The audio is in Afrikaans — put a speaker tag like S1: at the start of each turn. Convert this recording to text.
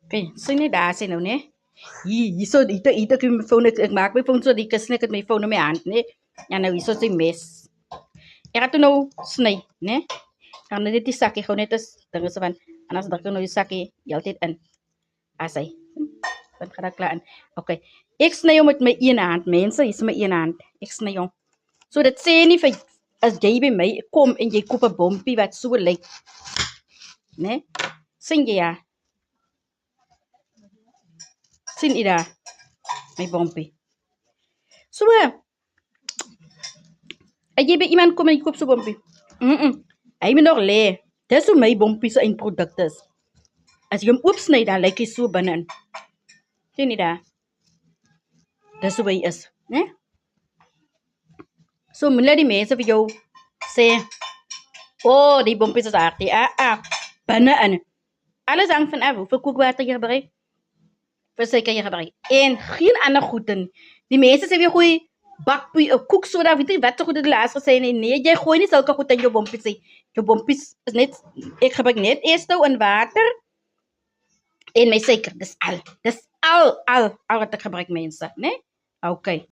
S1: Okay, sien jy daar sien nou, né? Hierso hier ek my foon ek maak my foon so die kus net my foon in my hand, né? Ja nou hierso is die mes. Ek gaan toe nou sny, né? Gaan net die sakkie gou net as dinge so van anders druk ek nou die sakkie heeltyd in. As hy. Wat gaan klaar in. Okay. Ek sny hom met my een hand, mense, hier is my een hand. Ek sny hom. So dit sê nie vir as jy by my kom en jy koop 'n bompie wat so lyk, né? Sien jy ja? Sien jy daar? My bompie. So, as jy by iemand kom en jy koop so bompie. Hy moet nog lê. Dis hoe my bompie se eindproduk is. As jy hom oopsny, dan lyk hy so binne-in. Sien jy daar? Dis hoe hy is, né? So, moet die mense vir jou sê, oh, die bompie is aardig. Binne-in. Alles hang van af, hoeveel kookwater jy gebruik, verseker jy gebruik. En geen ander goeden. Die mense sê jy gooi koeksoda, weet jy wat so goed het laas gesê, nee, jy gooi nie sulke goed in jou bompies nie. Jou bompies is net, ek gebruik net eers nou in water en my suiker, dis al wat ek gebruik mense, né? Okay.